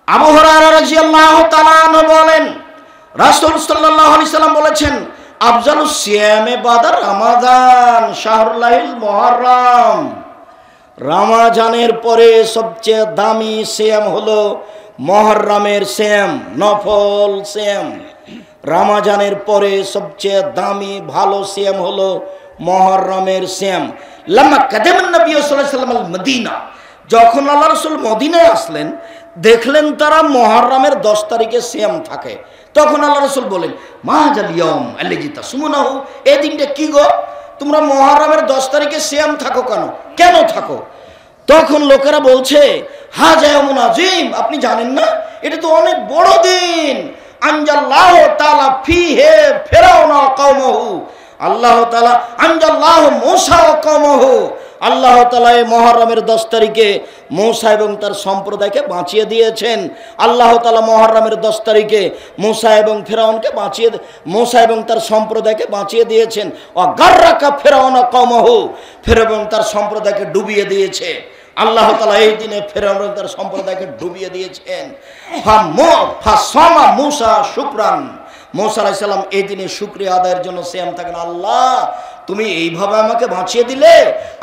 আবু হুরায়রা রাদিয়াল্লাহু তাআলা আনহু বলেন, রাসূল সাল্লাল্লাহু আলাইহি সাল্লাম বলেছেন, আফজালুস সিয়ামে বাদা রমাদান শাহরুল্লাহিল মুহররম। রমজানের পরে সবচেয়ে দামি সিয়াম হলো মুহররমের সিয়াম, নফল সিয়াম। রমজানের পরে সবচেয়ে দামি ভালো সিয়াম হলো মুহররমের সিয়াম। লাম্মা কাদামান নবী সাল্লাল্লাহু আলাইহি ওয়াসাল্লাম আল মদিনা, যখন আল্লাহ রাসূল মদিনায় আসলেন, দেখলেন তারা মুহররমের 10 তারিখে সিয়াম থাকে। তখন আল্লাহ রাসূল বলেন, মাহাজাল ইয়াউম আল্লাযী তাসুমুনাহু, এই দিনটা কি গো, তোমরা মুহররমের 10 তারিখে সিয়াম থাকো কেন থাকো? তখন লোকেরা বলছে, হাজা ইয়াউমুন আযীম, আপনি জানেন না এটা তো অনেক বড় দিন। আনজাল্লাহু তাআলা ফিহি ফিরআউনা ওয়া কওমাহু, আল্লাহ তাআলা আনজাল্লাহু মূসা ওয়া কওমাহু, আল্লাহ তাআলা এই মুহররমের 10 তারিখে মূসা এবং তার সম্প্রদায়কে বাঁচিয়ে দিয়েছেন। আল্লাহ তাআলা মুহররমের 10 তারিখে মূসা এবং ফিরআউনকে মূসা এবং তার সম্প্রদায়কে বাঁচিয়ে দিয়েছেন। ওয়া গাররাকা ফিরআউনা কওমাহু, ফিরআউন এবং তার সম্প্রদায়কে ডুবিয়ে দিয়েছে। আল্লাহ তাআলা এই দিনে ফিরআউন এবং তার সম্প্রদায়কে ডুবিয়ে দিয়েছেন। ফাসামা মূসা শুকরান, মূসা আলাইহিস সালাম এই দিনে শুকরিয়া আদায়ের জন্য সিয়াম থাকেন। আল্লাহ, তুমি এইভাবে আমাকে বাঁচিয়ে দিলে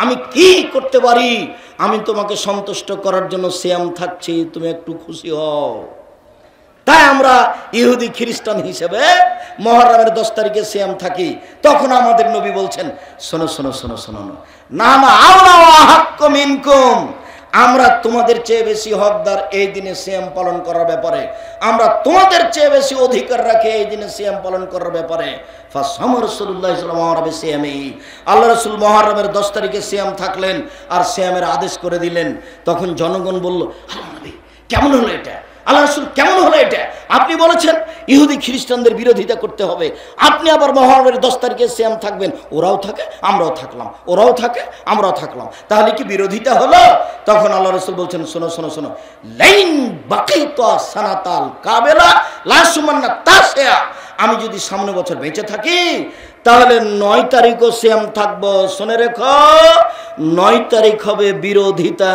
আমি কি করতে পারি? আমি তোমাকে সন্তুষ্ট করার জন্য সিয়াম থাকছি, তুমি একটু খুশি হও। তাই আমরা ইহুদি খ্রিস্টান হিসেবে মুহররমের 10 তারিখে সিয়াম থাকি। তখন আমাদের নবী বলছেন, শোনো শোনো শোনো শোনো, না না আওলা ওয়া হাক্কু মিনকুম, আমরা তোমাদের চেয়ে বেশি হকদার এই দিনে সিয়াম পালন করার ব্যাপারে। আমরা তোমাদের চেয়ে বেশি অধিকার রাখি এই দিনে সিয়াম পালন করার ব্যাপারে। ফাসামা রাসূলুল্লাহ সাল্লাল্লাহু আলাইহি ওয়াসাল্লাম, আল্লাহ রাসূল মুহররমের 10 তারিখে সিয়াম থাকলেন আর সিয়ামের আদেশ করে দিলেন। তখন জনগণ বলল, আল্লাহ নবী কেমন হলো এটা? আল্লাহ রাসূল কেমন হলো এটা? আপনি বলেছেন ইহুদি খ্রিস্টানদের বিরোধিতা করতে হবে, আপনি আবার মুহররমের 10 তারিখে সিয়াম থাকবেন। ওরাও থাকে আমরাও থাকলাম, ওরাও থাকে আমরাও থাকলাম, তাহলে কি বিরোধিতা হলো? তখন আল্লাহ রাসূল বলছেন, শোনো শোনো শোনো, লাইন বাকিতু সানাতাল কাবেলা লা সুমান্না তাসিয়া, আমি যদি সামনে বছর বেঁচে থাকি তাহলে 9 তারিখও সিয়াম থাকবো। শুনে রেখো, 9 তারিখ হবে বিরোধিতা,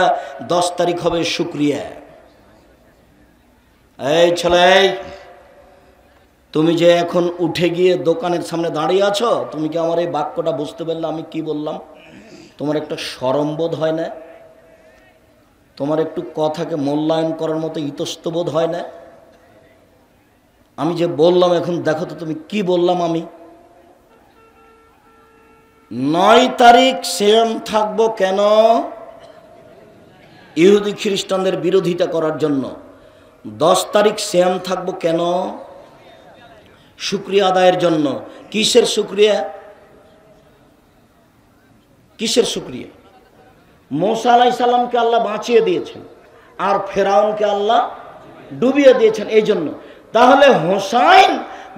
10 তারিখ হবে শুকরিয়া। এই ছেলে, তুমি যে এখন উঠে গিয়ে দোকানের সামনে দাঁড়িয়ে আছো, তুমি কি আমার এই বাক্যটা বুঝতে পারলে আমি কি বললাম? তোমার একটা শরম বোধ হয় না? তোমার একটু কথাকে মূল্যায়ন করার মতো ইতস্তবোধ হয় না? আমি যে বললাম এখন দেখো তো তুমি কি বললাম। আমি 9 তারিখ সিয়াম থাকবো কেন? ইহুদি খ্রিস্টানদের বিরোধিতা করার জন্য। 10 তারিখ সিয়াম থাকবো কেন? শুকরিয়া আদায়ের জন্য। কিসের শুকরিয়া? কিসের শুকরিয়া? মূসা আলাইহিস সালামকে আল্লাহ বাঁচিয়ে দিয়েছেন আর ফেরাউনকে আল্লাহ ডুবিয়ে দিয়েছেন, এই জন্য। তাহলে হোসাইন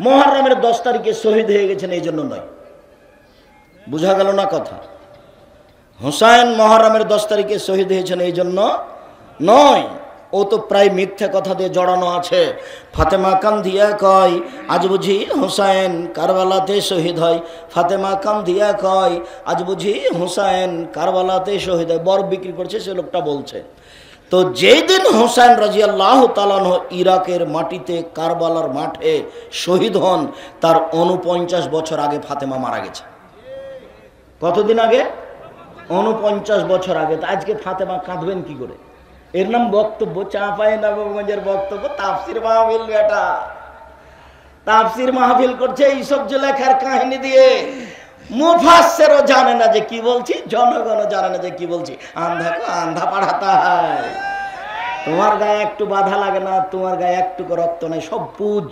মুহররমের 10 তারিখে শহীদ হয়ে গেছেন এই জন্য নয়। বুঝা গেল না কথা? হোসাইন মুহররমের 10 তারিখে শহীদ হয়েছেন এই জন্য নয়। ও তো প্রায় মিথ্যা কথা দিয়ে জড়ানো আছে। ফাতেমা কান্দিয়া কয়, আজ বুঝি হোসাইন কারবালাতে শহীদ হয়। ফাতেমা কান্দিয়া কয়, আজ বুঝি হোসাইন কারবালাতে শহীদ হয়। বরফ বিক্রি করছে সে লোকটা বলছে। তো যেই দিন হোসাইন রাদিয়াল্লাহু তাআলা আনহু ইরাকের মাটিতে কারবালার মাঠে শহীদ হন, তার 49 বছর আগে ফাতেমা মারা গেছে। কতদিন আগে? 49 বছর আগে। তো আজকে ফাতেমা কাঁদবেন কি করে? এর নাম বক্তব্য। চাঁপাই নবাবগঞ্জের বক্তব্য, তাফসির মাহফিল। বেটা তাফসির মাহফিল করছে এইসব যে লেখার কাহিনী দিয়ে। মুফাসসিরও জানে না যে কি বলছি, জনগণও জানে না যে কি বলছি। আন্ধা কো আন্ধা পড়াতা হয়। তোমার গায়ে একটু বাধা লাগে না? তোমার গায়ে একটুকু রক্ত নাই, সব পুজ।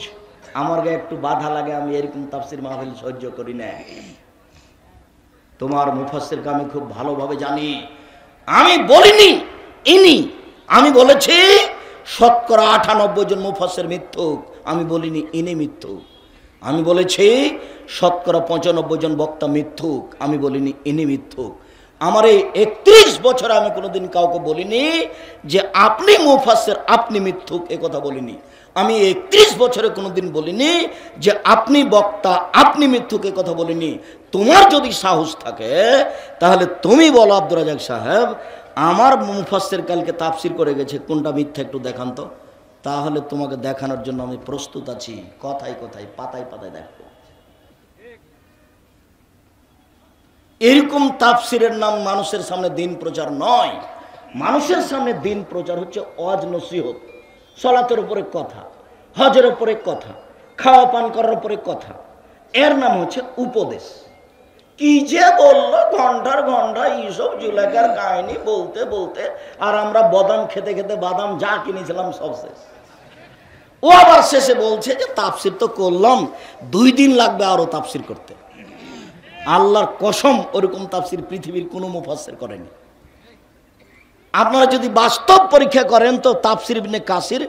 আমার গায়ে একটু বাধা লাগে, আমি এরকম তাফসির মাহফিল সহ্য করি না। তোমার মুফাসসিরকে আমি খুব ভালোভাবে জানি। আমি বলিনি ইনি, আমি বলেছি শতকরা 98 জন মুফাসসির মিথ্যুক। আমি বলিনি ইনি মিথ্যুক। আমি বলেছি শতকরা 95 জন বক্তা মিথ্যুক। আমি বলিনি ইনি মিথ্যুক। আমার এই 31 বছরে আমি কোনোদিন কাউকে বলিনি যে আপনি মুফাসসির, আপনি মিথ্যুক, এ কথা বলিনি। আমি 31 বছরে কোনোদিন বলিনি যে আপনি বক্তা, আপনি মিথ্যুক, এ কথা বলিনি। তোমার যদি সাহস থাকে তাহলে তুমি বলো, আব্দুর রাজ্জাক সাহেব আমার মুফাসসির কালকে তাফসির করে গেছে, কোনটা মিথ্যা একটু দেখান তো। তাহলে তোমাকে দেখানোর জন্য আমি প্রস্তুত আছি। কথায় কথায়, পাতায় পাতায় দেখো। এরকম তাফসিরের নাম মানুষের সামনে দিন প্রচার নয়। মানুষের সামনে দিন প্রচার হচ্ছে ওয়াজ নসিহত, সালাতের উপরে কথা, হজের উপরে কথা, খাওয়া পান করার উপরে কথা। এর নাম হচ্ছে উপদেশ। কি যে বললো ঘন্টার ঘন্টা এইসব জুলেখার কাহিনী বলতে বলতে, আর আমরা বাদাম খেতে খেতে বাদাম যা কিনেছিলাম সব শেষ। ও আবার শেষে বলছে যে তাফসির তো করলাম, 2 দিন লাগবে আরো তাফসির করতে। আল্লাহর কসম, ওরকম তাফসির পৃথিবীর কোনো মুফাসসির করেনি। আপনারা যদি বাস্তব পরীক্ষা করেন তো তাফসির ইবনে কাসির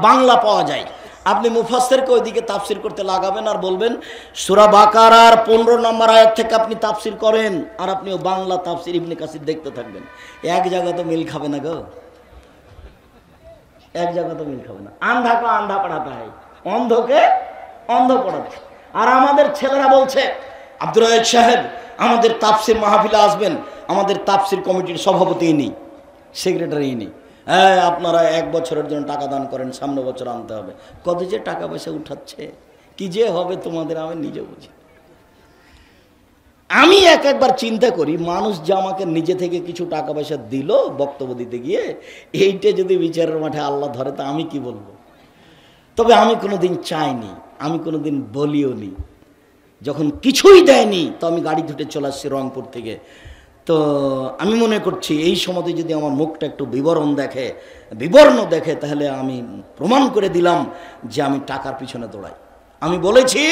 বাংলা পাওয়া যায়। আপনি মুফাসসিরকে ওইদিকে তাফসির করতে লাগাবেন আর বলবেন সূরা বাকারার 15 নম্বর আয়াত থেকে আপনি তাফসির করেন, আর আপনি ও বাংলা তাফসির ইবনে কাসির দেখতে থাকবেন। এক জায়গা তো মিল খাবে না গো, এক জায়গা তো মিল খাবে না। আন্ধা কো আন্ধা পড়াতে হয়, অন্ধকে অন্ধ পড়াতে। আর আমাদের ছেলেরা বলছে আব্দুর রাজ্জাক সাহেব আমাদের তাফসির মাহফিলে আসবেন, আমাদের তাফসির কমিটির সভাপতি নেই, সেক্রেটারি নেই। হ্যাঁ, আপনারা 1 বছরের জন্য টাকা দান করেন, সামনে বছর আনতে হবে। কত যে টাকা পয়সা উঠাচ্ছে, কি যে হবে তোমাদের আমি নিজে বুঝি। আমি একবার চিন্তা করি, মানুষ যে আমাকে নিজে থেকে কিছু টাকা পয়সা দিল বক্তব্য দিতে গিয়ে, এইটা যদি বিচারের মাঠে আল্লাহ ধরে তা আমি কি বলবো। তবে আমি কোনোদিন চাইনি, আমি কোনোদিন বলিও নি। যখন কিছুই দেয়নি তো আমি গাড়ি ধুটে চলে আসছি রংপুর থেকে। তো আমি মনে করছি এই সময়তে যদি আমার মুখটা একটু বিবর্ণ দেখে তাহলে আমি প্রমাণ করে দিলাম যে আমি টাকার পিছনে দৌড়াই। আমি বলেছি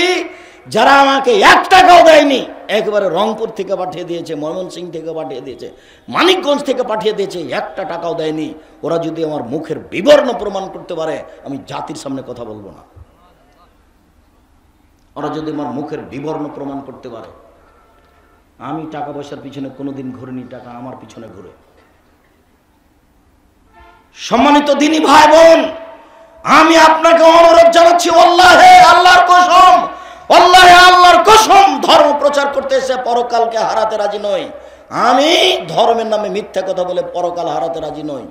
যারা আমাকে 1 টাকাও দেয়নি, একেবারে রংপুর থেকে পাঠিয়ে দিয়েছে, ময়মনসিংহ থেকে পাঠিয়ে দিয়েছে, মানিকগঞ্জ থেকে পাঠিয়ে দিয়েছে, 1টা টাকাও দেয়নি, ওরা যদি আমার মুখের বিবর্ণ প্রমাণ করতে পারে আমি জাতির সামনে কথা বলবো না। ওরা যদি আমার মুখের বিবর্ণ প্রমাণ করতে পারে, আমি টাকা পয়সার পিছনে কোনোদিন ঘুরিনি, টাকা আমার পিছনে ঘুরে। সম্মানিত দিনী ভাই বোন, আমি আপনাকে অনুরোধ জানাচ্ছি, আল্লাহে আল্লাহর কসম, আল্লাহে আল্লাহর কসম, ধর্ম প্রচার করতে এসে পরকালকে হারাতে রাজি নই। আমি ধর্মের নামে মিথ্যা কথা বলে পরকাল হারাতে রাজি নই।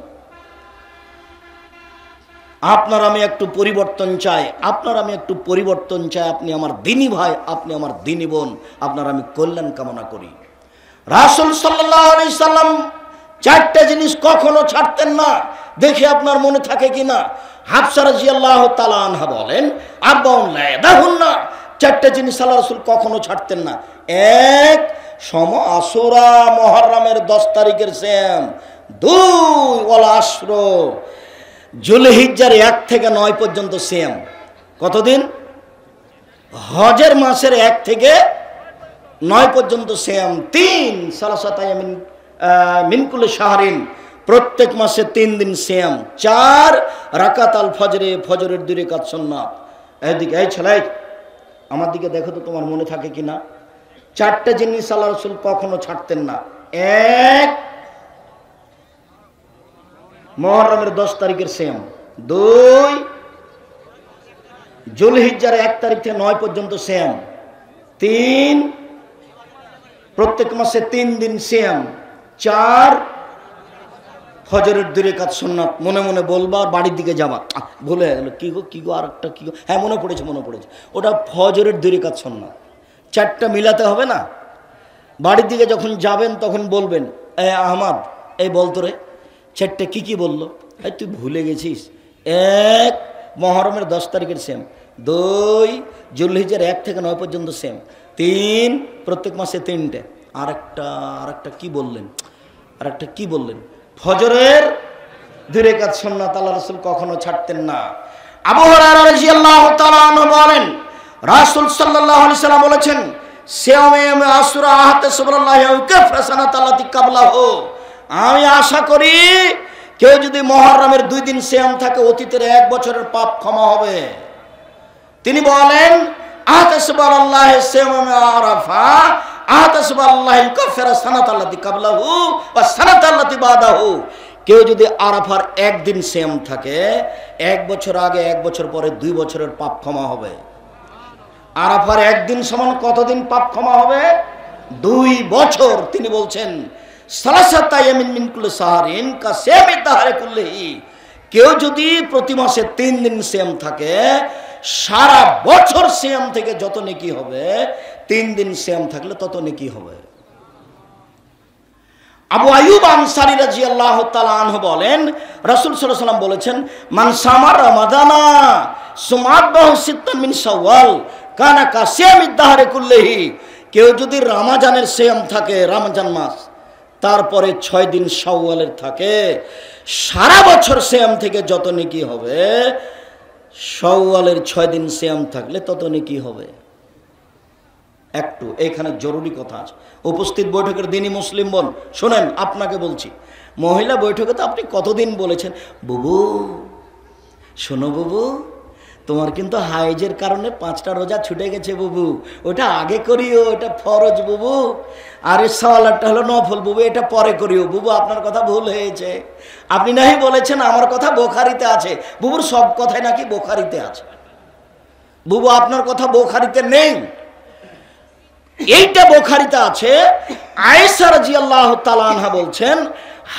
আপনার আমি একটু পরিবর্তন চাই, আপনি আমার দিনী ভাই, আপনি আমার দিনী বোন, আপনার আমি কল্যাণ কামনা করি। রাসূল সাল্লাল্লাহু আলাইহি সাল্লাম 4টে জিনিস কখনো ছাড়তেন না, দেখে আপনার মনে থাকে কিনা। হাফসা রাদিয়াল্লাহু তাআলা আনহা বলেন, আরবাউন লা ইয়াদাহুন্না, 4টে জিনিস আল্লাহ রাসূল কখনো ছাড়তেন না। 1 আশুরা মুহররমের 10 তারিখের সিয়াম, 2 ওয়াল আশর জুলহিজ্জার 1 থেকে 9 পর্যন্ত সিয়াম। কতদিন? হজের মাসের 1 থেকে 9 পর্যন্ত সিয়াম। 3 সালাসাত আয়ামিন মিন কুল্লি শাহরিন, প্রত্যেক মাসে 3 দিন সিয়াম। 4 রাকাত আল ফজরে, ফজরের 2 রাকাত সুন্নাত। এইদিকে এই ছেলে আমার দিকে দেখো তো তোমার মনে থাকে কিনা। 4টে জিনিস আল্লাহ রাসূল কখনো ছাড়তেন না। 1 মুহররমের 10 তারিখের সিয়াম, 2 জুলহিজ্জার 1 তারিখ থেকে 9 পর্যন্ত সিয়াম, 3 প্রত্যেক মাসে 3 দিন সিয়াম, 4 ফজরের 2 রাকাত সুন্নাত। মনে মনে বলবা, বাড়ির দিকে যাবা, ভুলে গেল কি গো আরেকটা কি গো, হ্যাঁ মনে পড়েছে, ওটা ফজরের 2 রাকাত সুন্নাত। 4টা মিলাতে হবে না। বাড়ির দিকে যখন যাবেন তখন বলবেন, এ আহমদ, এই বলতো রে 4টে কি বললো, এই তুই ভুলে গেছিস। 1 মুহররমের 10 তারিখের সিয়াম, 2 জুলহিজ্জার 1 থেকে 9 পর্যন্ত সিয়াম, 3 প্রত্যেক মাসে 3টে। আরেকটা কি বললেন, ফজরের 2 রাকাত সুন্নাত আল্লাহ রাসূল কখনো ছাড়তেন না। আবু হুরায়রা রাদিয়াল্লাহু তাআলা আনহু বলেন, রাসূল সাল্লাল্লাহু আলাইহি সাল্লাম বলেছেন, সিয়ামে আশুরা আহতাসুবুল্লাহি ওয়া কাফরা সানাতাল্লাতি কাবলাহু, আমি আশা করি কেউ যদি মুহররমের 2 দিন সিয়াম থাকে, অতীতের 1 বছরের পাপ ক্ষমা হবে। তিনি বলেন, আহতাসুবুল্লাহি সিয়ামে আরাফা আহতাসুবুল্লাহি কাফরা সানাতাল্লাতি কাবলাহু ওয়া সানাতাল্লাতি বাদাহু, কেউ যদি আরাফার 1 দিন সিয়াম থাকে, 1 বছর আগে 1 বছর পরে 2 বছরের পাপ ক্ষমা হবে। আরাফার 1 দিন সমান কতদিন পাপ ক্ষমা হবে? 2 বছর। তিনি বলছেন, সালাসাত আয়ামিন মিন কুল্লি শাহরিন কা সিয়ামি দাহরি কুল্লিহি, কেউ যদি প্রতি মাসে 3 দিন সিয়াম থাকে, সারা বছর সিয়াম থেকে যত নেকি হবে, 3 দিন সিয়াম থাকলে তত নেকি হবে। আবু আইয়ুব আনসারী রাদিয়াল্লাহু তাআলা আনহু বলেন, রাসূল সাল্লাল্লাহু আলাইহি ওয়াসাল্লাম বলেছেন, মান সামা রমাদানা সুমাতবাহু সিত্তান মিন শাওয়াল কানা কাসিয়ামিদ দাহরি কুল্লিহি। কেউ যদি রমজানের সিয়াম থাকে, রমজান মাস, তারপরে 6 দিন শাওয়ালের থাকে, সারা বছর সিয়াম থেকে যত নেকি হবে, শাওয়ালের 6 দিন সিয়াম থাকলে তত নেকি হবে। একটু এখানে জরুরি কথা আছে, উপস্থিত বৈঠকের দিনই মুসলিম বোন শোনেন, আপনাকে বলছি, মহিলা বৈঠকে তো আপনি কতদিন বলেছেন, বুবু শোনো বুবু, তোমার কিন্তু হাইজের কারণে 5টা রোজা ছুটে গেছে বুবু, ওটা আগে করিও, এটা ফরজ বুবু, আরে সাওয়ালটা হলো নফল বুবু, এটা পরে করিও বুবু, আপনার কথা ভুল হয়েছে। আপনি নাহি বলেছেন আমার কথা বুখারীতে আছে, বুবুর সব কথাই নাকি বুখারীতে আছে, বুবু আপনার কথা বুখারীতে নেই, এইটা বুখারীতে আছে। আয়েশা রাদিয়াল্লাহু তাআলা আনহা বলছেন,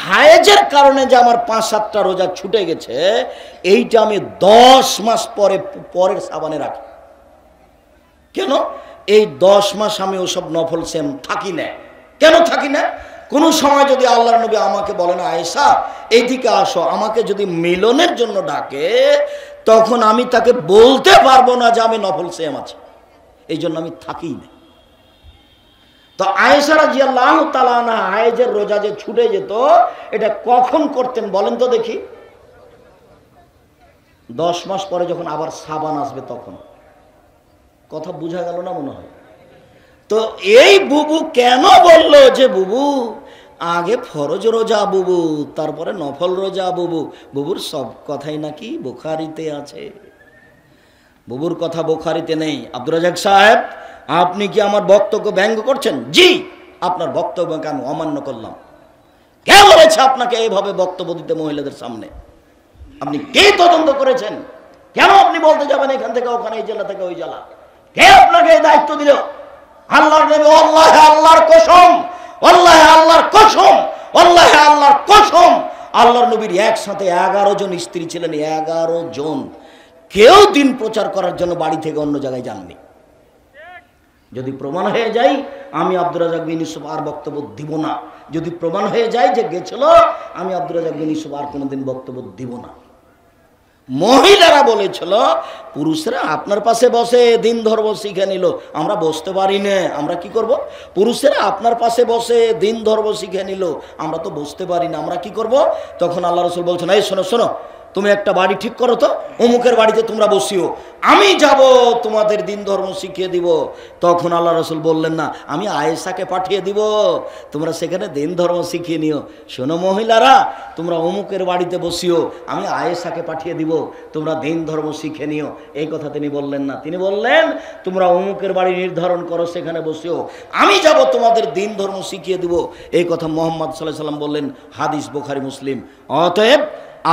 হায়েজের কারণে যে আমার 5-7টা রোজা ছুটে গেছে, এইটা আমি 10 মাস পরের সাবানে রাখি। কেন? এই 10 মাস আমি ওসব নফল সিয়াম থাকি না। কেন থাকি না? কোন সময় যদি আল্লাহর নবী আমাকে বলেন, আয়েশা এইদিকে আসো, আমাকে যদি মিলনের জন্য ডাকে, তখন আমি তাকে বলতে পারবো না যে আমি নফল সিয়াম আছি, এই জন্য আমি থাকি না। তো আয়েশা রাদিয়াল্লাহু তাআলা আনহা হায়েজের রোজা যে ছুটে যেত, এটা কখন করতেন বলেন তো দেখি? 10 মাস পরে যখন আবার সাবান আসবে তখন। কথা বোঝা গেল না মনে হয়? তো এই বুবু কেন বললো যে বুবু আগে ফরজ রোজা বুবু, তারপরে নফল রোজা বুবু? বুবুর সব কথাই নাকি বুখারীতে আছে, বুবুর কথা বুখারীতে নেই। আব্দুর রাজ্জাক সাহেব, আপনি কি আমার বক্তব্য ব্যঙ্গ করছেন? জি, আপনার বক্তব্যকে আমি অমান্য করলাম। কে বলেছে আপনাকে এইভাবে বক্তব্য দিতে মহিলাদের সামনে? আপনি কে তদন্ত করেছেন? কেন আপনি বলতে যাবেন এখান থেকে ওখানে, এই জেলা থেকে ওই জেলা? কে আপনাকে এই দায়িত্ব দিল? আল্লাহর নবী, আল্লাহে আল্লাহর কসম, আল্লাহে আল্লাহর কসম, আল্লাহে আল্লাহর কসম, আল্লাহর নবীর একসাথে 11 জন স্ত্রী ছিলেন, 11 জন। কেউ দিন প্রচার করার জন্য বাড়ি থেকে অন্য জায়গায় যাননি। যদি প্রমাণ হয়ে যায়, আমি আব্দুর রাজ্জাক বিন ইউসুফ আর বক্তব্য দিব না। যদি প্রমাণ হয়ে যায় যে গেছিল, আমি আব্দুর রাজ্জাক বিন ইউসুফ আর কোনোদিন বক্তব্য দিব না। মহিলারা বলেছিল, পুরুষরা আপনার পাশে বসে দিন ধর্ম শিখে নিল, আমরা বসতে পারি না, আমরা কি করব? পুরুষেরা আপনার পাশে বসে দিন ধর্ম শিখে নিল, আমরা তো বসতে পারি না, আমরা কি করব? তখন আল্লাহ রাসূল বলছেন, এই শোনো শোনো, তুমি একটা বাড়ি ঠিক করো তো, অমুকের বাড়িতে তোমরা বসিও, আমি যাব তোমাদের দিন ধর্ম শিখিয়ে দিব। তখন আল্লাহ রাসূল বললেন না, আমি আয়েশাকে পাঠিয়ে দিব, তোমরা সেখানে দিন ধর্ম শিখিয়ে নিও। শোনো মহিলারা, তোমরা অমুকের বাড়িতে বসিও, আমি আয়েশাকে পাঠিয়ে দিব, তোমরা দিন ধর্ম শিখে নিও। এই কথা তিনি বললেন না, তিনি বললেন তোমরা অমুকের বাড়ি নির্ধারণ করো, সেখানে বসিও, আমি যাব তোমাদের দিন ধর্ম শিখিয়ে দিব। এই কথা মুহাম্মদ সাল্লাল্লাহু আলাইহি সাল্লাম বললেন, হাদিস বুখারী মুসলিম। অতএব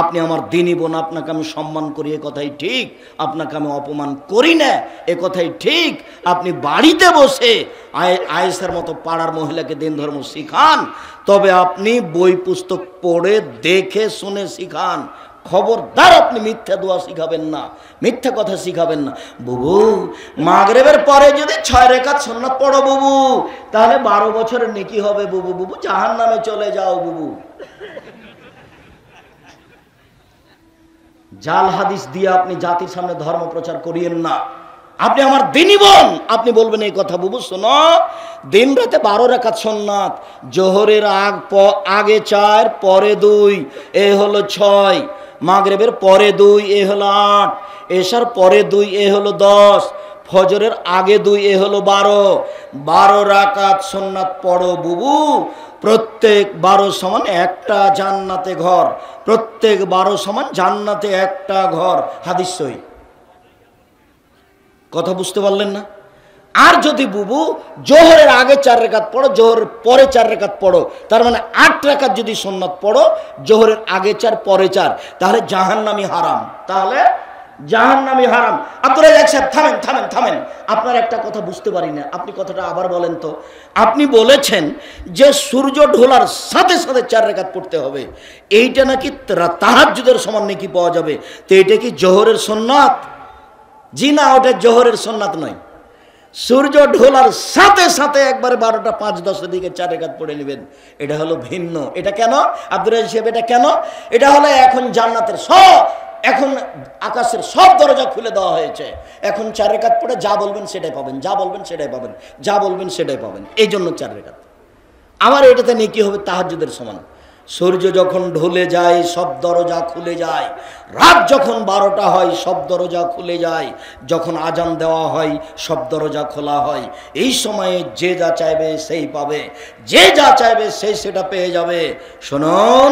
আপনি আমার দিনী বোন, আপনাকে আমি সম্মান করি, এ কথাই ঠিক, আপনাকে আমি অপমান করি না, এ কথাই ঠিক। আপনি বাড়িতে বসে আয়েশার মতো পাড়ার মহিলাকে দিন ধর্ম শিখান, তবে আপনি বই পুস্তক পড়ে দেখে শুনে শিখান। খবরদার আপনি মিথ্যা দোয়া শিখাবেন না, মিথ্যা কথা শিখাবেন না। বুবু মাগরিবের পরে যদি 6 রাকাত সুন্নাত পড়ো বুবু, তাহলে 12 বছরের নেকি হবে বুবু, বুবু জাহান্নামে চলে যাও বুবু। জাল হাদিস দিয়ে আপনি জাতির সামনে ধর্ম প্রচার করিয়েন না। আপনি আমার দিনী বোন, আপনি বলবেন এই কথা, বুবু শোনো, দিন রাতে 12 রাকাত সুন্নাত, জোহরের আগে 4, পরে 2, এ হলো 6, মাগরিবের পরে 2, এ হলো 8, এশার পরে 2, এ হলো 10, ফজরের আগে 2, এ হলো 12 রাকাত সুন্নাত পড়ো বুবু। প্রত্যেক 12 সমান একটা জান্নাতে ঘর, প্রত্যেক 12 সমান জান্নাতে একটা ঘর, হাদিস সহিহ। কথা বুঝতে পারলেন না? আর যদি বুবু জোহরের আগে 4 রাকাত পড়ো, জোহরের পরে 4 রাকাত পড়ো, তার মানে 8 রাকাত যদি সুন্নাত পড়ো, জোহরের আগে 4 পরে 4, তাহলে জাহান্নামী হারাম। তাহলে জাহান্নামী হারাম। আব্দুর রাজ্জাক সাহেব থামেন থামেন থামেন, আপনার একটা কথা বুঝতে পারি না, আপনি কথাটা আবার বলেন তো। আপনি বলেছেন যে সূর্য ঢোলার সাথে সাথে 4 রাকাত পড়তে হবে, এইটা নাকি তাহাজ্জুদের সমান নাকি পাওয়া যাবে, তো এটা কি জোহরের সুন্নাত? জি না, ওটা জোহরের সুন্নাত নয়। সূর্য ঢোলার সাথে সাথে একবারে 12টা 5-10 দিকে 4 রাকাত পড়ে নেবেন, এটা হলো ভিন্ন। এটা কেন আব্দুর রাজ্জাক সাহেব, এটা কেন? এটা হলো এখন জান্নাতের এখন আকাশের সব দরজা খুলে দেওয়া হয়েছে, এখন 4 রাকাত পড়ে যা বলবেন সেটাই পাবেন, যা বলবেন সেটাই পাবেন, যা বলবেন সেটাই পাবেন, এই জন্য 4 রাকাত। আমার এটাতে নেকি হবে তাহাজ্জুদের সমান। সূর্য যখন ঢলে যায় সব দরজা খুলে যায়, রাত যখন 12টা হয় সব দরজা খুলে যায়, যখন আজান দেওয়া হয় সব দরজা খোলা হয়। এই সময়ে যে যা চাইবে সেই পাবে, যে যা চাইবে সেই সেটা পেয়ে যাবে। শুনুন,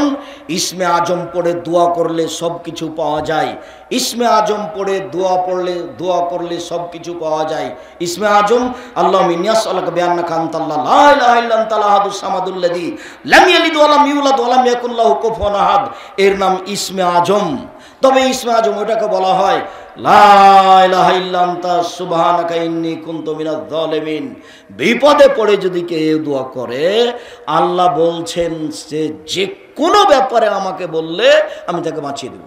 ইসমে আজম পড়ে দোয়া করলে সব কিছু পাওয়া যায়। ইসমে আজম পড়ে দোয়া করলে সব কিছু পাওয়া যায়। ইসমে আজম আল্লাহ মিনিয়াস আল্লাহ বিআন্নাকা আনতাল্লাহ লা ইলাহা ইল্লা আনতাল আহাদুস সামাদুল্লাযী লাম ইয়ালিদ ওয়া লাম ইউলাদ ওয়া লাম ইয়াকুল লাহু কুফুয়ান আহাদ, এর নাম ইসমে আজম। তবে ইসমে আজম ওটাকে বলা হয় লা ইলাহা ইল্লা আনতা সুবহানাকা ইন্নী কুনতু মিনাজ জালিমিন। বিপদে পড়ে যদি কেউ দোয়া করে, আল্লাহ বলছেন যে কোনো ব্যাপারে আমাকে বললে আমি তাকে বাঁচিয়ে দেব।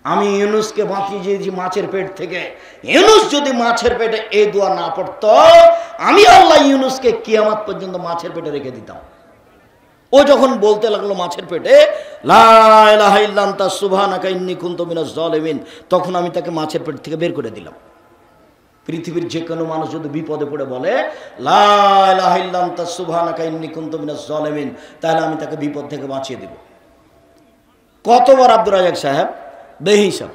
আমি ইউনুসকে বাঁচিয়ে দিয়েছি মাছের পেট থেকে। ইউনুস যদি মাছের পেটে এই দোয়া না পড়তো, আমি আল্লাহ ইউনুসকে কিয়ামত পর্যন্ত মাছের পেটে রেখে দিতাম। ও যখন বলতে লাগলো মাছের পেটে লা ইলাহা ইল্লা আনতা সুবহানাকা ইন্নী কুনতু মিনাজ জালিমিন, তখন আমি তাকে মাছের পেট থেকে বের করে দিলাম। পৃথিবীর যে কোনো মানুষ যদি বিপদে পড়ে বলে লা ইলাহা ইল্লা আনতা সুবহানাকা ইন্নী কুনতু মিনাজ জালিমিন, তাহলে আমি তাকে বিপদ থেকে বাঁচিয়ে দেব। কতবার আব্দুর রাজ্জাক সাহেব? বেহিসাব,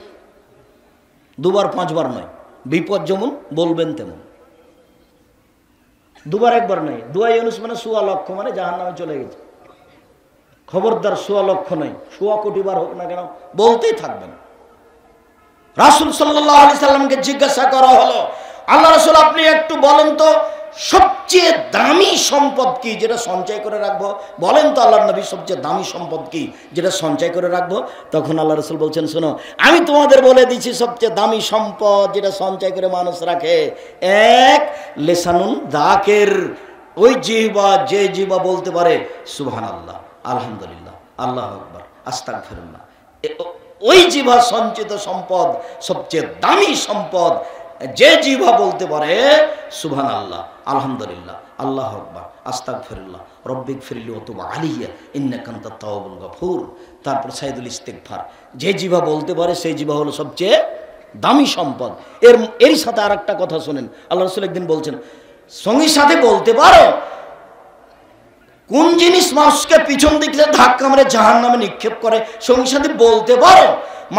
2বার 5বার নয়। বিপদ যেমন বলবেন তেমন, 2বার 1বার নয়। দোয়া ইউনুস মানে 1.25 লক্ষ, মানে জাহান্নামে চলে গেছে। খবরদার 1.25 লক্ষ নয়, 100 কোটি বার হোক না কেন বলতেই থাকবেন। রাসূল সাল্লাল্লাহু আলাইহি সাল্লামকে জিজ্ঞাসা করা হলো, আল্লাহ রাসূল আপনি একটু বলেন তো সবচেয়ে দামি সম্পদ কি যেটা সঞ্চয় করে রাখবো? বলেন তো আল্লাহর নবী সবচেয়ে দামি সম্পদ কি যেটা সঞ্চয় করে রাখবো? তখন আল্লাহ রাসূল বলছেন, শোনো আমি তোমাদের বলে দিচ্ছি সবচেয়ে দামি সম্পদ যেটা সঞ্চয় করে মানুষ রাখে, 1 লিসানুন যাকির, ওই জিহ্বা, যে জিহ্বা বলতে পারে সুবহানাল্লাহ, আলহামদুলিল্লাহ, আল্লাহু আকবার, আস্তাগফিরুল্লাহ। ওই জিহ্বা সঞ্চিত সম্পদ, সবচেয়ে দামি সম্পদ, যে জিহ্বা বলতে পারে সুবহানাল্লাহ, আলহামদুলিল্লাহ, আল্লাহু আকবার, আস্তাগফিরুল্লাহ, রব্বিগফিরলি ওয়া তুব আলাইয়া ইন্নাকা আনতাত তাওয়াবুল গফুর। তারপর সাইদুল ইস্তিগফার, যে জিহ্বা বলতে পারে সেই জিহ্বা হলো সবচেয়ে দামি সম্পদ। এরই সাথে আরেকটা কথা শুনেন, আল্লাহ রাসূল একদিন বলছেন, সঙ্গে সাথে বলতে পারো কোন জিনিস মানুষকে পিছন দিক থেকে ধাক্কা মেরে জাহান্নামে নিক্ষেপ করে? সঙ্গে সাথে বলতে পারো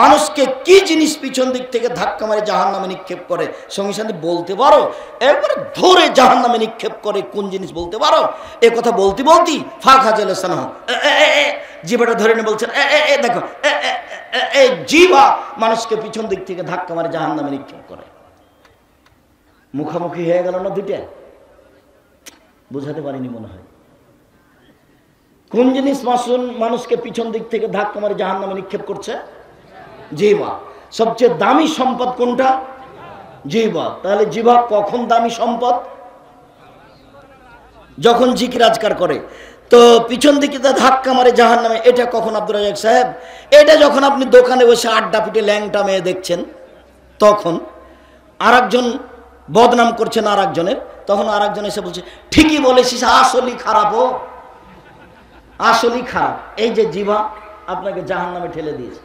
মানুষকে কি জিনিস পিছন দিক থেকে ধাক্কা মেরে জাহান্নামে নিক্ষেপ করে? সঙ্গে সাথে বলতে পারো একবার ধরে জাহান্নামে নিক্ষেপ করে কোন জিনিস বলতে পারো? এ কথা বলতে বলতি ফাঁকা জেলেসান জিভাটা ধরে নিয়ে বলছেন, দেখো এই জিভা মানুষকে পিছন দিক থেকে ধাক্কা মারে জাহান্নামে নিক্ষেপ করে। মুখামুখি হয়ে গেল না দুইটা? বুঝাতে পারিনি মনে হয়। কোন জিনিস মানুষকে পিছন দিক থেকে ধাক্কা মারে জাহান্নামে নিক্ষেপ করছে? জিহ্বা। সবচেয়ে দামি সম্পদ কোনটা? জিহ্বা। তাহলে জিহ্বা কখন দামি সম্পদ? যখন জিকির আজকার করে। তো পিছন দিকে ধাক্কা মারে জাহান্নামে, এটা কখন আব্দুর রাজ্জাক সাহেব? এটা যখন আপনি দোকানে বসে আড্ডা পিটে ল্যাংটা মেয়ে দেখছেন, তখন আরেকজন বদনাম করছেন আরেকজনের, তখন আরেকজন এসে বলছে ঠিকই বলেছিস, আসলেই খারাপ, ও আসলেই খারাপ। এই যে জিহ্বা আপনাকে জাহান্নামে ঠেলে দিয়েছে।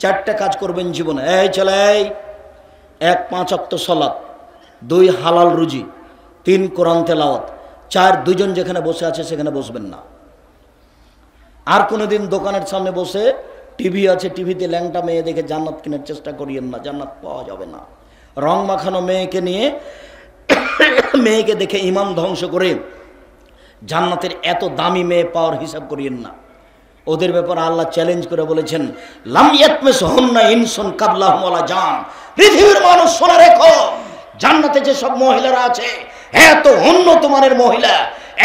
4টা কাজ করবেন জীবনে। এই চলে, 1 5 ওয়াক্ত সালাত, 2 হালাল রুজি, 3 কোরআন তেলাওয়াত, 4 দুইজন যেখানে বসে আছে সেখানে বসবেন না। আর কোনোদিন দোকানের সামনে বসে টিভি আছে, টিভিতে ল্যাংটা মেয়ে দেখে জান্নাত কেনার চেষ্টা করিয়েন না, জান্নাত পাওয়া যাবে না। রং মাখানো মেয়েকে নিয়ে মেয়েকে দেখে ইমান ধ্বংস করে জান্নাতের এত দামি মেয়ে পাওয়ার হিসাব করিয়েন না। ওদের ব্যাপারে আল্লাহ চ্যালেঞ্জ করে বলেছেন, লাম ইয়াতমিসহুন্না ইনসুন কাবলাহুম ওয়ালা জান। পৃথিবীর মানুষ শোনা রেখো, জান্নাতে যে সব মহিলারা আছে এত উন্নত মানের মহিলা,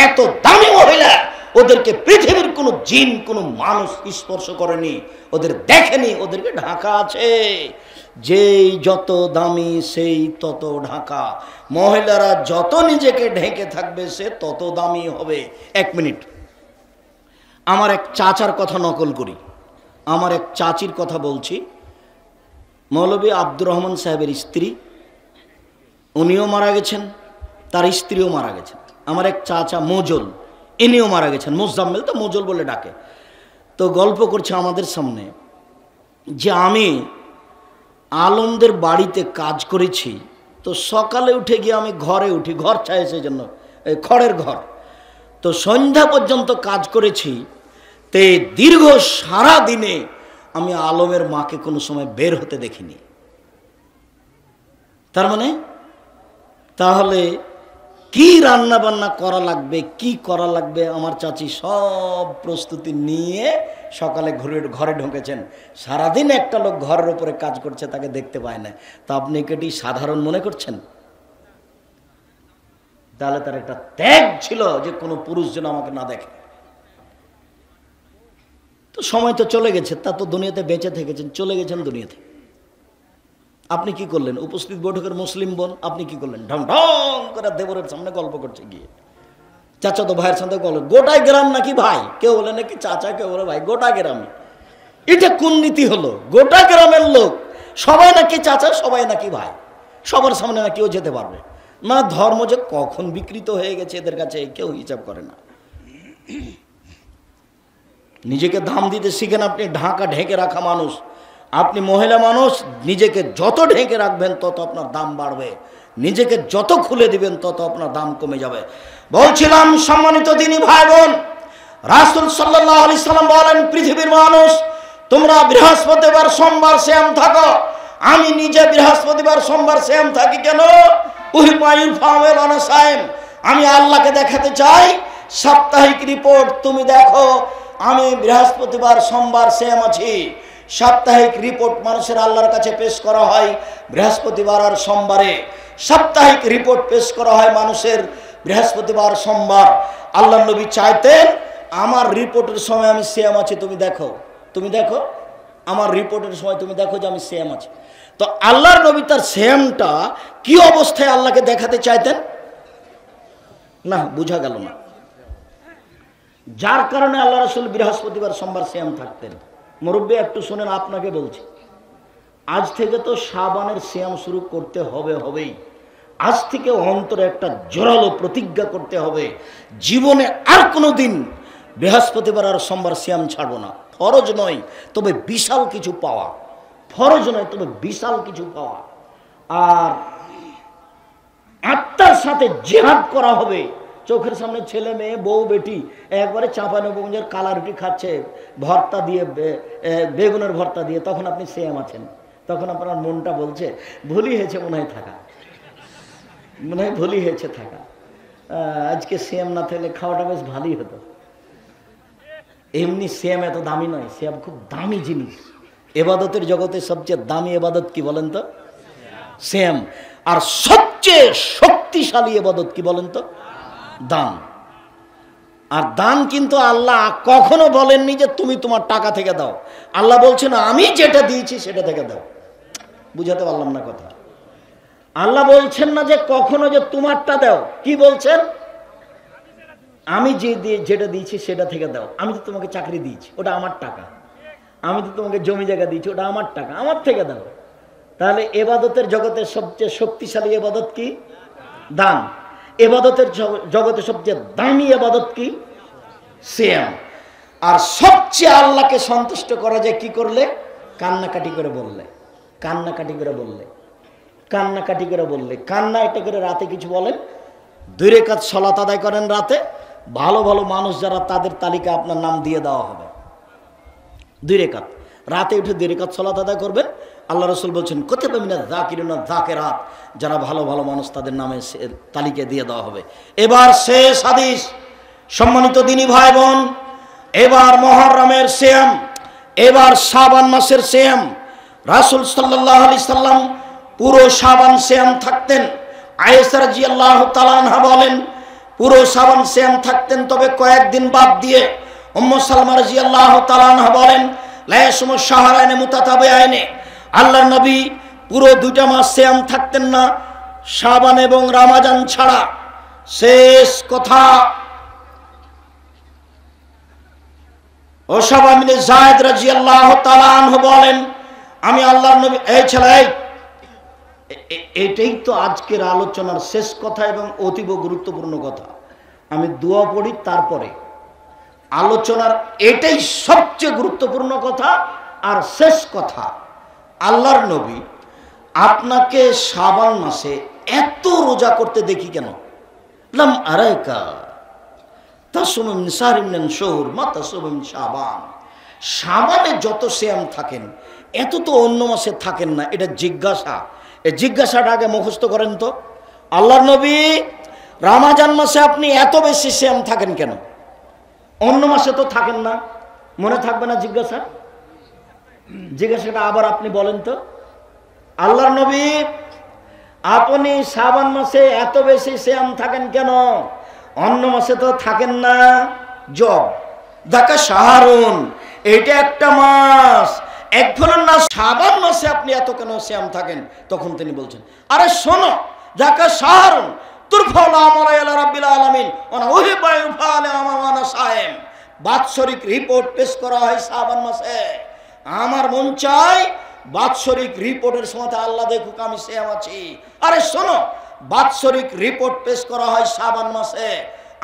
এত দামি মহিলা, ওদেরকে পৃথিবীর কোনো জিন কোনো মানুষ স্পর্শ করেনি, ওদের দেখেনি, ওদেরকে ঢাকা আছে। যেই যত দামি সেই তত ঢাকা, মহিলারা যত নিজেকে ঢেকে থাকবে সে তত দামি হবে। এক মিনিট, আমার এক চাচার কথা নকল করি, আমার এক চাচির কথা বলছি। মৌলভী আব্দুর রহমান সাহেবের স্ত্রী, উনিও মারা গেছেন, তার স্ত্রীও মারা গেছেন। আমার এক চাচা মোজল, ইনিও মারা গেছেন, মোজাম্মেল তো মোজল বলে ডাকে। তো গল্প করছে আমাদের সামনে যে আমি আলমদের বাড়িতে কাজ করেছি, তো সকালে উঠে গিয়ে আমি ঘরে উঠি, ঘর চাই সেজন্য খড়ের ঘর, তো সন্ধ্যা পর্যন্ত কাজ করেছি। তে দীর্ঘ সারা দিনে আমি আলমের মাকে কোনো সময় বের হতে দেখিনি। তার মানে তাহলে কি রান্না বান্না করা লাগবে, কি করা লাগবে, আমার চাচি সব প্রস্তুতি নিয়ে সকালে ঘরে ঢুকেছেন। সারাদিন একটা লোক ঘরের উপরে কাজ করছে, তাকে দেখতে পায় না। তা আপনি কেটি সাধারণ মনে করছেন? তাহলে তার একটা ত্যাগ ছিল যে কোনো পুরুষ যেন আমাকে না দেখে। তো সময় তো চলে গেছে, তা তো দুনিয়াতে বেঁচে থেকেছেন, চলে গেছেন দুনিয়াতে। আপনি কি করলেন? উপস্থিত বৈঠকের মুসলিম বোন, আপনি কি করলেন? ঢং ঢং করে দেবরের সামনে গল্প করছে গিয়ে, চাচা তো ভাইয়ের সাথে গল্প। গোটাই গ্রাম নাকি ভাই, কেউ বলে নাকি চাচা, কেউ বলে ভাই, গোটা গ্রামে। এটা কোন নীতি হলো? গোটা গ্রামের লোক সবাই নাকি চাচা, সবাই নাকি ভাই, সবার সামনে না কেউ যেতে পারবে না। ধর্ম যে কখন বিকৃত হয়ে গেছে এদের কাছে কেউ হিসাব করে না। নিজেকে দাম দিতে শিখেন। আপনি ঢাকা ঢেকে রাখা মানুষ, আপনি মহিলা মানুষ, নিজেকে যত ঢেকে রাখবেন তত আপনার দাম বাড়বে, নিজেকে যত খুলে দিবেন তত আপনার দাম কমে যাবে। বলছিলাম সম্মানিত দিনী ভাই বোন, রাসূল সাল্লাল্লাহু আলাইহি সাল্লাম বলেন, পৃথিবীর মানুষ তোমরা বৃহস্পতিবার সোমবার শ্যাম থাকো। আমি নিজে বৃহস্পতিবার সোমবার শ্যাম থাকি। কেন? আমি আল্লাহকে দেখাতে চাই। সাপ্তাহিক রিপোর্ট তুমি দেখো, আমি বৃহস্পতিবার সোমবার শ্যাম আছি। সাপ্তাহিক রিপোর্ট মানুষের আল্লাহর কাছে পেশ করা হয় বৃহস্পতিবার আর সোমবারে। সাপ্তাহিক রিপোর্ট পেশ করা হয় মানুষের বৃহস্পতিবার সোমবার। আল্লাহ নবী চাইতেন আমার রিপোর্টের সময় আমি শ্যাম আছি, তুমি দেখো, তুমি দেখো আমার রিপোর্টের সময় তুমি দেখো যে আমি শ্যাম আছি। তো আল্লাহর নবী তার শ্যামটা কি অবস্থায় আল্লাহকে দেখাতে চাইতেন? না, বোঝা গেল না। যার কারণে আল্লাহ রাসূল বৃহস্পতিবার সোমবার শ্যাম থাকতেন। মুরব্বী একটু শোনেন, আপনাকে বলছি, আজ থেকে তো শাবানের শ্যাম শুরু করতে হবেই। আজ থেকে অন্তরে একটা জোরালো প্রতিজ্ঞা করতে হবে, জীবনে আর কোনো দিন বৃহস্পতিবার আর সোমবার শ্যাম ছাড়বো না। ফরজ নয়, তবে বিশাল কিছু পাওয়া। ফরজ নয়, তবে বিশাল কিছু পাওয়া। আর আত্মার সাথে জিহাদ করা হবে। চোখের সামনে ছেলে মেয়ে বউ বেটি একবারে চাঁপানগঞ্জের কালা রুটি খাচ্ছে ভর্তা দিয়ে, বেগুনের ভর্তা দিয়ে, তখন আপনি শ্যাম আছেন। তখন আপনার মনটা বলছে ভুলই হয়েছে মনে হয় থাকা, মনে হয় ভুলই হয়েছে থাকা। আজকে শ্যাম না থাকলে খাওয়াটা বেশ ভালোই হতো। এমনি শ্যাম এত দামি নয়, শ্যাম খুব দামি জিনিস। এবাদতের জগতে সবচেয়ে দামি এবাদত কি বলেন তো? শ্যাম। আর সবচেয়ে শক্তিশালী এবাদত কি বলেন তো? দান। আর দান কিন্তু আল্লাহ কখনো বলেননি যে তুমি তোমার টাকা থেকে দাও। আল্লাহ বলছেন আমি যেটা দিয়েছি সেটা থেকে দাও। বুঝাতে পারলাম না কথা? আল্লাহ বলছেন না যে কখনো যে তোমারটা দাও, কি বলছেন? আমি যেটা দিয়েছি সেটা থেকে দাও। আমি তো তোমাকে চাকরি দিয়েছি, ওটা আমার টাকা। আমি তো তোমাকে জমি জায়গা দিয়েছি, ওটা আমার টাকা, আমার থেকে দাও। তাহলে এবাদতের জগতের সবচেয়ে শক্তিশালী এবাদত কি? দান। এবাদতের জগতে সবচেয়ে দামি এবাদত কি? সিয়াম। আর সবচেয়ে আল্লাহকে সন্তুষ্ট করা যায় কি করলে? কান্নাকাটি করে বললে, কান্নাকাটি করে বললে, কান্নাকাটি করে বললে। কান্না এটা করে রাতে কিছু বলেন, 2 রাকাত সালাত আদায় করেন রাতে, ভালো ভালো মানুষ যারা তাদের তালিকা আপনার নাম দিয়ে দেওয়া হবে। 2 রাকাত রাতে উঠে 2 রাকাত সালাত আদায় করবেন। আল্লাহ রাসূল বলছেন কুতিবা মিনাজ যাকিরিনা যাকিরাত, যারা ভালো ভালো মানুষ তাদের নামে তালিকা দিয়ে দেওয়া হবে। এবার শেষ হাদিস। সম্মানিত দিনী ভাই বোন, এবার মুহররমের সিয়াম, এবার শাবান মাসের সিয়াম। রাসূল সাল্লাল্লাহু আলাইহি সাল্লাম পুরো শাবান সিয়াম থাকতেন। আয়েশা রাদিয়াল্লাহু তাআলা আনহা বলেন পুরো শাবান সিয়াম থাকতেন, তবে কয়েকদিন বাদ দিয়ে। উম্মু সালমা রাদিয়াল্লাহু তাআলা আনহা বলেন, লা ইয়াসুমু শাহরাইনি মুতাতাবিআইনি, আল্লাহর নবী পুরো 2টা মাস সিয়াম থাকতেন না, শাবান এবং রমজান ছাড়া। শেষ কথা, ওসামা বিন যায়েদ রাদিয়াল্লাহু তাআলা আনহু বলেন, আমি আল্লাহর নবী, এই ছেলে, এটাই তো আজকের আলোচনার শেষ কথা এবং অতীব গুরুত্বপূর্ণ কথা। আমি দোয়া পড়ি, তারপরে আলোচনার এটাই সবচেয়ে গুরুত্বপূর্ণ কথা আর শেষ কথা। আল্লাহর নবী আপনাকে শাবান মাসে এত রোজা করতে দেখি কেন? লাম আরাইকা তাসুমু মিন শাহরিন মিন শুহুর মা তাসুমু মিন শাবান। শাবানে যত সিয়াম থাকেন এত তো অন্য মাসে থাকেন না। এটা জিজ্ঞাসা, এই জিজ্ঞাসাটা আগে মুখস্থ করেন তো। আল্লাহর নবী রমজান মাসে আপনি এত বেশি সিয়াম থাকেন কেন? অন্য মাসে তো থাকেন না। মনে থাকবে না জিজ্ঞাসা? জিজ্ঞাসাটা আবার আপনি বলেন তো। আল্লাহর নবী আপনি শাবান মাসে এত বেশি সিয়াম থাকেন কেন? অন্য মাসে তো থাকেন না। জব দেখা শাহরুন, এটা একটা মাস, এক ধরনের না। শাবান মাসে আপনি এত কেন সিয়াম থাকেন? তখন তিনি বলছেন, আরে শোনো, দেখা শাহরুন তুরফাউল আমালা ইলা রাব্বিল আলামিন ওয়া উহিব্বু ইউফালা আমানা সায়েম। বাৎসরিক রিপোর্ট পেশ করা হয় শাবান মাসে। আমার মন চাই বাৎসরিক রিপোর্টের সময় আল্লাহ দেখুক আমি সিয়াম আছি। আরে শোনো, বাৎসরিক রিপোর্ট পেশ করা হয় শাবান মাসে।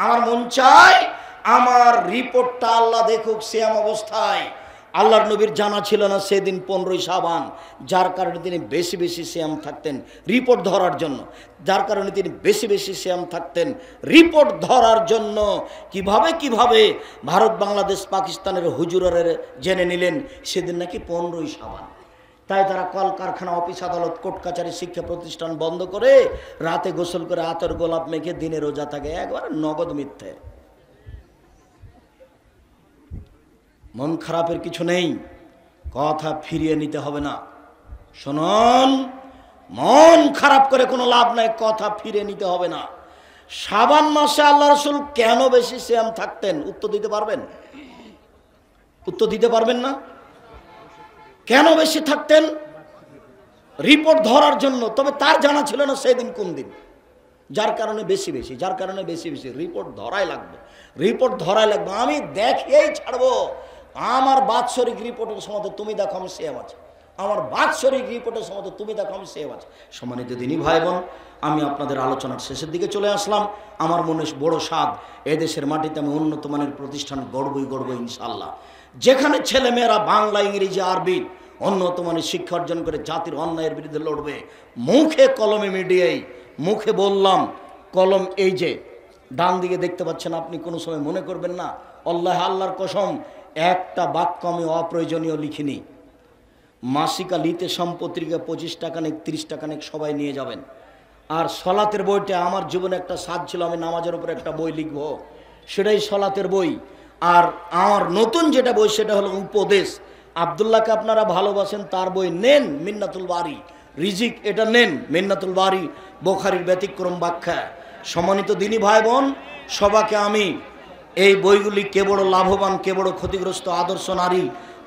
আমার মন চাই আমার রিপোর্টটা আল্লাহ দেখুক সিয়াম অবস্থায়। আল্লাহর নবীর জানা ছিল না সেদিন 15ই শাবান, যার কারণে তিনি বেশি বেশি সিয়াম থাকতেন রিপোর্ট ধরার জন্য। যার কারণে তিনি বেশি বেশি সিয়াম থাকতেন রিপোর্ট ধরার জন্য। কিভাবে ভারত, বাংলাদেশ, পাকিস্তানের হুজুরের জেনে নিলেন সেদিন নাকি 15ই শাবান। তাই তারা কলকারখানা, অফিস, আদালত, কোর্ট কাছারি, শিক্ষা প্রতিষ্ঠান বন্ধ করে রাতে গোসল করে আতর গোলাপ মেখে দিনে রোজা থাকে। একবারে নগদ মিথ্যে। মন খারাপের কিছু নেই, কথা ফিরিয়ে নিতে হবে না। শুনুন, মন খারাপ করে কোনো লাভ নাই, কথা ফিরিয়ে নিতে হবে না। শাবান মাসে আল্লাহ রাসূল কেন বেশি সিয়াম থাকতেন? উত্তর দিতে পারবেন? উত্তর দিতে পারবেন না? কেন বেশি থাকতেন? রিপোর্ট ধরার জন্য। তবে তার জানা ছিল না সেদিন কোন দিন, যার কারণে বেশি বেশি রিপোর্ট ধরাই লাগবে। রিপোর্ট ধরাই লাগবে। আমি দেখিয়েই ছাড়বো। আমার বাৎসরিক রিপোর্টের সময় তুমি দেখো আমি সিয়াম আছি, আমার বাৎসরিক রিপোর্টের সময় তুমি দেখো আমি সিয়াম আছি। সম্মানিত দিনী ভাই বোন, আমি আপনাদের আলোচনার শেষের দিকে চলে আসলাম। আমার মনে বড় স্বাদ, এদেশের মাটিতে আমি উন্নত মানের প্রতিষ্ঠান গড়বই ইনশাআল্লাহ। যেখানে ছেলেমেয়েরা বাংলা, ইংরেজি, আরবি উন্নত মানের শিক্ষা অর্জন করে জাতির অন্যায়ের বিরুদ্ধে লড়বে। মুখে কলমে মিডিয়ায়, মুখে বললাম, কলম এই যে ডান দিকে দেখতে পাচ্ছেন, আপনি কোনো সময় মনে করবেন না আল্লাহর কসম একটা বাক্য আমি অপ্রয়োজনীয় লিখিনি। মাসিকা লিতে সম্পত্রিকা 25 টাকা নেক 30 টাকা নেক সবাই নিয়ে যাবেন। আর সলাতের বইটা আমার জীবনে একটা স্বাদ ছিল, আমি নামাজের উপরে একটা বই লিখব, সেটাই সলাতের বই। আর আমার নতুন যেটা বই সেটা হলো উপদেশ। আব্দুল্লাহকে আপনারা ভালোবাসেন, তার বই নেন, মিন্নাতুল বারি। রিজিক এটা নেন, মিন্নাতুল বারি, বুখারীর ব্যতিক্রম ব্যাখ্যা। সম্মানিত দিনী ভাই বোন, সবাইকে আমি এই বইগুলি কে বড় লাভবান, কে বড় ক্ষতিগ্রস্ত, আদর্শ নারী,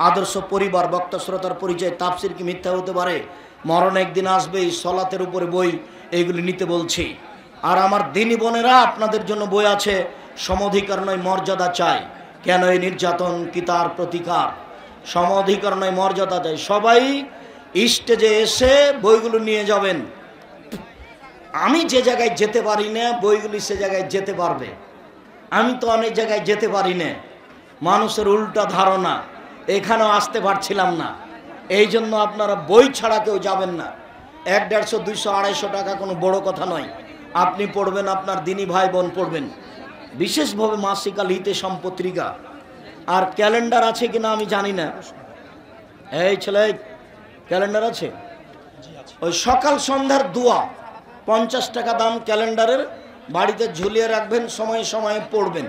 আদর্শ পরিবার, বক্তা শ্রোতার পরিচয়, তাফসীর কি মিথ্যা হতে পারে, মরণ একদিন আসবেই, সলাতের উপরে বই, এইগুলি নিতে বলছি। আর আমার দিনী বোনেরা, আপনাদের জন্য বই আছে, সমঅধিকার নয় মর্যাদা চাই, কেন এই নির্যাতন কি তার প্রতিকার। সমঅধিকার নয় মর্যাদা চাই। সবাই স্টেজে এসে বইগুলো নিয়ে যাবেন। আমি যে জায়গায় যেতে পারি না, বইগুলি সে জায়গায় যেতে পারবে। আমি তো অনেক জায়গায় যেতে পারি না, মানুষের উল্টা ধারণা, এখানেও আসতে পারছিলাম না। এই জন্য আপনারা বই ছাড়া কেউ যাবেন না। 100, 150, 200, 250 টাকা কোনো বড় কথা নয়। আপনি পড়বেন, আপনার দিনী ভাই বোন পড়বেন। বিশেষভাবে মাসিকা লিতে সম্পত্রিকা আর ক্যালেন্ডার আছে কিনা আমি জানি না। এই ছেলে, ক্যালেন্ডার আছে? ওই সকাল সন্ধ্যার দোয়া 50 টাকা দাম ক্যালেন্ডারের, বাড়িতে ঝুলিয়ে রাখবেন, সময়ে সময়ে পড়বেন।